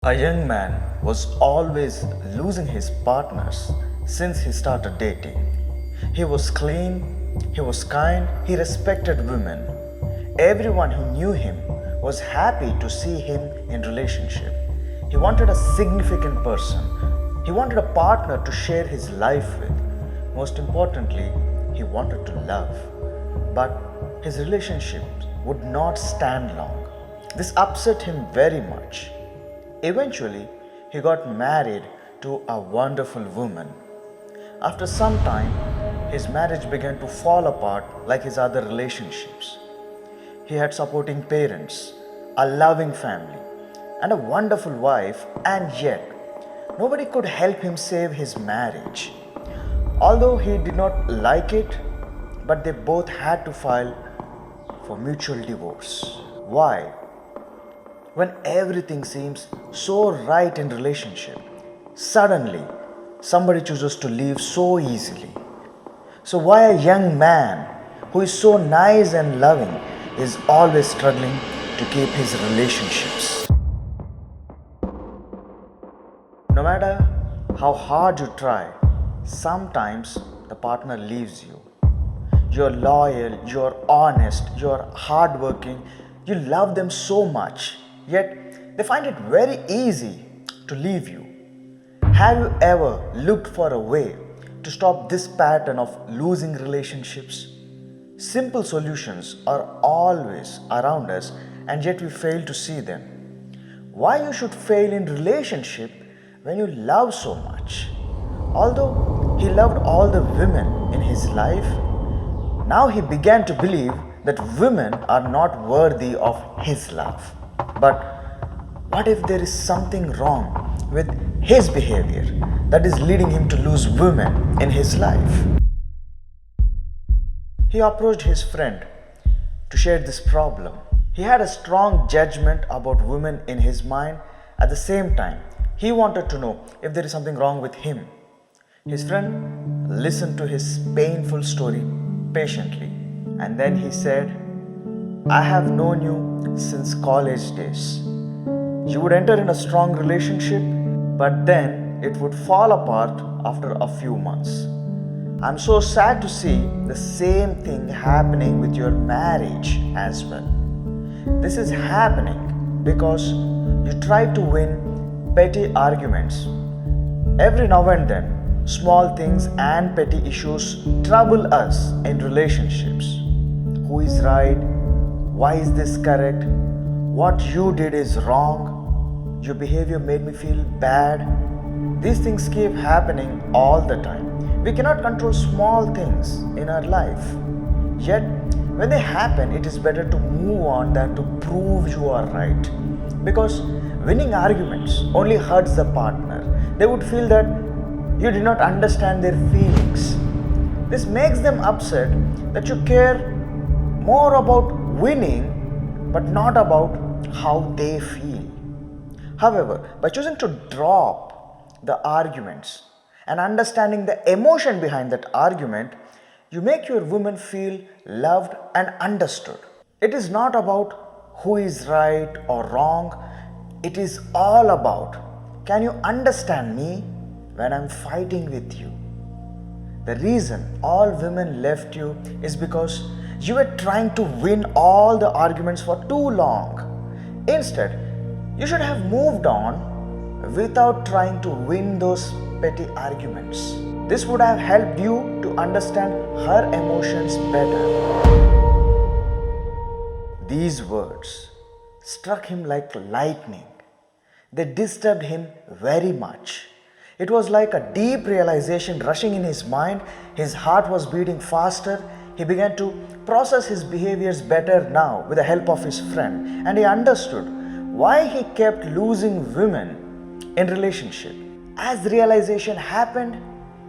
A young man was always losing his partners since he started dating. He was clean, he was kind, he respected women. Everyone who knew him was happy to see him in relationship. He wanted a significant person. He wanted a partner to share his life with. Most importantly, he wanted to love. But his relationship would not stand long. This upset him very much. Eventually, he got married to a wonderful woman. After some time, his marriage began to fall apart like his other relationships. He had supporting parents, a loving family, and a wonderful wife, and yet nobody could help him save his marriage. Although he did not like it, but they both had to file for mutual divorce. Why? When everything seems so right in relationship, suddenly somebody chooses to leave so easily. So why a young man who is so nice and loving is always struggling to keep his relationships? No matter how hard you try, sometimes the partner leaves you. You're loyal, you're honest, you're hardworking, you love them so much, yet they find it very easy to leave you. Have you ever looked for a way to stop this pattern of losing relationships? Simple solutions are always around us and yet we fail to see them. Why you should fail in relationship when you love so much? Although he loved all the women in his life, now he began to believe that women are not worthy of his love. But what if there is something wrong with his behavior that is leading him to lose women in his life? He approached his friend to share this problem. He had a strong judgment about women in his mind. At the same time, he wanted to know if there is something wrong with him. His friend listened to his painful story patiently, and then he said, I have known you since college days. You would enter in a strong relationship, but then it would fall apart after a few months. I'm so sad to see the same thing happening with your marriage as well. This is happening because you try to win petty arguments. Every now and then, small things and petty issues trouble us in relationships. Who is right? Why is this correct? What you did is wrong. Your behavior made me feel bad. These things keep happening all the time. We cannot control small things in our life. Yet, when they happen, it is better to move on than to prove you are right. Because winning arguments only hurts the partner. They would feel that you did not understand their feelings. This makes them upset that you care more about winning but not about how they feel. However, by choosing to drop the arguments and understanding the emotion behind that argument, you make your woman feel loved and understood. It is not about who is right or wrong. It is all about, can you understand me when I'm fighting with you? The reason all women left you is because you were trying to win all the arguments for too long. Instead, you should have moved on without trying to win those petty arguments. This would have helped you to understand her emotions better. These words struck him like lightning. They disturbed him very much. It was like a deep realization rushing in his mind. His heart was beating faster. He began to process his behaviors better now with the help of his friend, and he understood why he kept losing women in relationship. As the realization happened,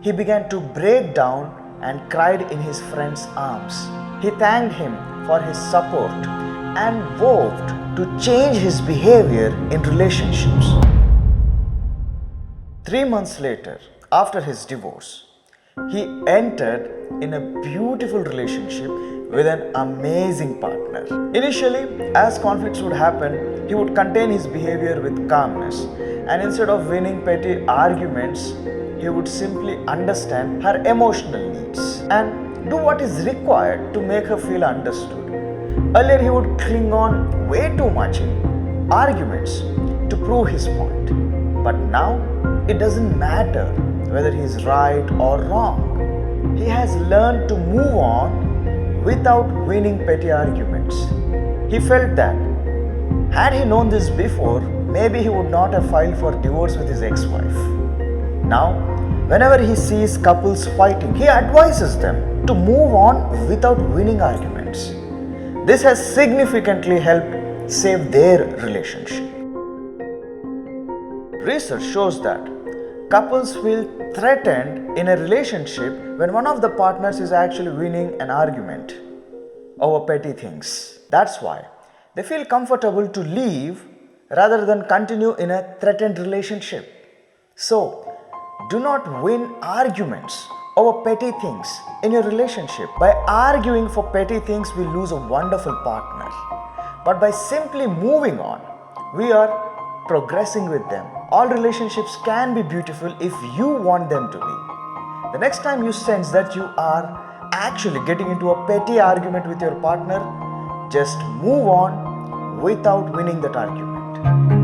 he began to break down and cried in his friend's arms. He thanked him for his support and vowed to change his behavior in relationships. 3 months later, after his divorce, he entered in a beautiful relationship with an amazing partner. Initially, as conflicts would happen, he would contain his behavior with calmness, and instead of winning petty arguments, he would simply understand her emotional needs and do what is required to make her feel understood. Earlier, he would cling on way too much in arguments to prove his point. But now, it doesn't matter whether he is right or wrong. He has learned to move on without winning petty arguments. He felt that had he known this before, maybe he would not have filed for divorce with his ex-wife. Now, whenever he sees couples fighting, he advises them to move on without winning arguments. This has significantly helped save their relationship. Research shows that couples feel threatened in a relationship when one of the partners is actually winning an argument over petty things. That's why they feel comfortable to leave rather than continue in a threatened relationship. So, do not win arguments over petty things in your relationship. By arguing for petty things, we lose a wonderful partner. But by simply moving on, we are progressing with them. All relationships can be beautiful if you want them to be. The next time you sense that you are actually getting into a petty argument with your partner, just move on without winning that argument.